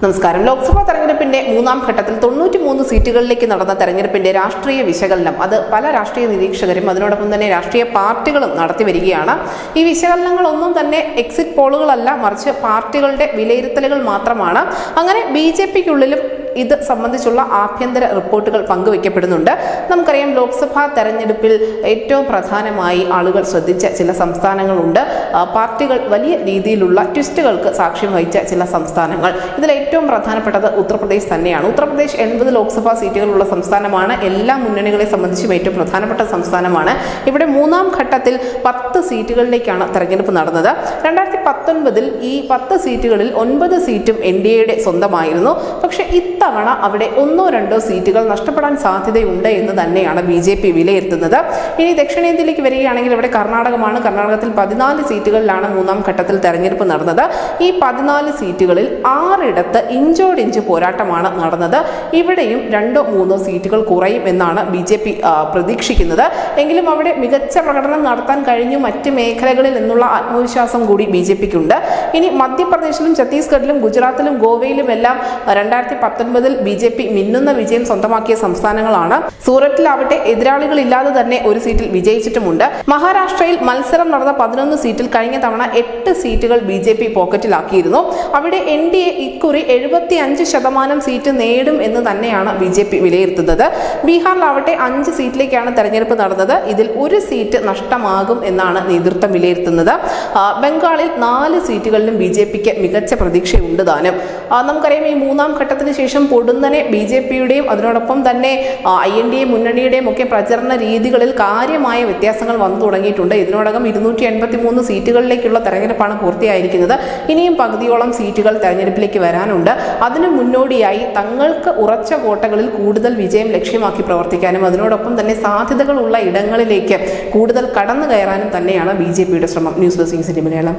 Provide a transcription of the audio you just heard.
നമസ്കാരം. ലോക്സഭാ തെരഞ്ഞെടുപ്പിന്റെ മൂന്നാം ഘട്ടത്തിൽ 93 സീറ്റുകളിലേക്ക് നടന്ന തെരഞ്ഞെടുപ്പിന്റെ രാഷ്ട്രീയ വിശകലനം അത് പല രാഷ്ട്രീയ നിരീക്ഷകരും അതിനോടൊപ്പം തന്നെ രാഷ്ട്രീയ പാർട്ടികളും നടത്തി വരികയാണ്. ഈ വിശകലനങ്ങളൊന്നും തന്നെ എക്സിറ്റ് പോളുകളല്ല, മറിച്ച് പാർട്ടികളുടെ വിലയിരുത്തലുകൾ മാത്രമാണ്. അങ്ങനെ BJPക്കുള്ളിലും ഇത് സംബന്ധിച്ചുള്ള ആഭ്യന്തര റിപ്പോർട്ടുകൾ പങ്കുവയ്ക്കപ്പെടുന്നുണ്ട്. നമുക്കറിയാം, ലോക്സഭാ തെരഞ്ഞെടുപ്പിൽ ഏറ്റവും പ്രധാനമായി ആളുകൾ ശ്രദ്ധിച്ച ചില സംസ്ഥാനങ്ങളുണ്ട്. പാർട്ടികൾ വലിയ രീതിയിലുള്ള ട്വിസ്റ്റുകൾക്ക് സാക്ഷ്യം വഹിച്ച ചില സംസ്ഥാനങ്ങൾ. ഇതിൽ ഏറ്റവും പ്രധാനപ്പെട്ടത് ഉത്തർപ്രദേശ് തന്നെയാണ്. ഉത്തർപ്രദേശ് 80 ലോക്സഭാ സീറ്റുകളുള്ള സംസ്ഥാനമാണ്. എല്ലാ മുന്നണികളെ സംബന്ധിച്ചും ഏറ്റവും പ്രധാനപ്പെട്ട സംസ്ഥാനമാണ്. ഇവിടെ മൂന്നാം ഘട്ടത്തിൽ 10 സീറ്റുകളിലേക്കാണ് തെരഞ്ഞെടുപ്പ് നടന്നത്. 2019 ഈ 10 സീറ്റുകളിൽ 9 സീറ്റും NDAയുടെ സ്വന്തമായിരുന്നു. പക്ഷേ ഇത്തവണ അവിടെ 1-2 സീറ്റുകൾ നഷ്ടപ്പെടാൻ സാധ്യതയുണ്ട് എന്ന് തന്നെയാണ് BJP വിലയിരുത്തുന്നത്. ഇനി ദക്ഷിണേന്ത്യയിലേക്ക് വരികയാണെങ്കിൽ ഇവിടെ കർണാടകമാണ്. കർണാടകത്തിൽ 14 സീറ്റുകളിലാണ് മൂന്നാം ഘട്ടത്തിൽ തെരഞ്ഞെടുപ്പ് നടന്നത്. ഈ 14 സീറ്റുകളിൽ 6 ഇഞ്ചോടിഞ്ച് പോരാട്ടമാണ് നടന്നത്. ഇവിടെയും 2-3 സീറ്റുകൾ കുറയും എന്നാണ് BJP പ്രതീക്ഷിക്കുന്നത്. എങ്കിലും അവിടെ മികച്ച പ്രകടനം നടത്താൻ കഴിഞ്ഞു മറ്റ് മേഖലകളിൽ എന്നുള്ള ആത്മവിശ്വാസം കൂടി BJPക്കുണ്ട്. ഇനി മധ്യപ്രദേശിലും ഛത്തീസ്ഗഡിലും ഗുജറാത്തിലും ഗോവയിലും എല്ലാം 2019 BJP മിന്നുന്ന വിജയം സ്വന്തമാക്കിയ സംസ്ഥാനങ്ങളാണ്. സൂററ്റിലാവട്ടെ എതിരാളികളില്ലാതെ തന്നെ ഒരു സീറ്റിൽ വിജയിച്ചിട്ടുമുണ്ട്. മഹാരാഷ്ട്രയിൽ മത്സരം നടന്ന 11 സീറ്റിൽ കഴിഞ്ഞ തവണ 8 സീറ്റുകൾ BJP പോക്കറ്റിലാക്കിയിരുന്നു. അവിടെ NDA ഇക്കുറി 75% സീറ്റ് നേടും എന്ന് തന്നെയാണ് BJP വിലയിരുത്തുന്നത്. ബീഹാറിലാവട്ടെ 5 സീറ്റിലേക്കാണ് തെരഞ്ഞെടുപ്പ് നടന്നത്. ഇതിൽ ഒരു സീറ്റ് നഷ്ടമാകും എന്നാണ് നേതൃത്വം വിലയിരുത്തുന്നത്. ബംഗാളിൽ 4 സീറ്റുകളിലും BJPക്ക് മികച്ച പ്രതീക്ഷയുണ്ട് താനും. നമുക്കറിയാം, ഈ മൂന്നാം ഘട്ടത്തിന് ശേഷം പൊടുന്നനെ BJPയുടെയും അതിനോടൊപ്പം തന്നെ INDA മുന്നണിയുടെയും ഒക്കെ പ്രചരണ രീതികളിൽ കാര്യമായ വ്യത്യാസങ്ങൾ വന്നു തുടങ്ങിയിട്ടുണ്ട്. ഇതിനോടകം 283 സീറ്റുകളിലേക്കുള്ള തെരഞ്ഞെടുപ്പാണ് പൂർത്തിയായിരിക്കുന്നത്. ഇനിയും പകുതിയോളം സീറ്റുകൾ തെരഞ്ഞെടുപ്പിലേക്ക് വരാനുണ്ട്. അതിനു മുന്നോടിയായി തങ്ങൾക്ക് ഉറച്ച കോട്ടകളിൽ കൂടുതൽ വിജയം ലക്ഷ്യമാക്കി പ്രവർത്തിക്കാനും അതിനോടൊപ്പം തന്നെ സാധ്യതകളുള്ള ഇടങ്ങളിലേക്ക് കൂടുതൽ കടന്നു കയറാനും തന്നെയാണ് BJPയുടെ ശ്രമം. News desk Malayalam.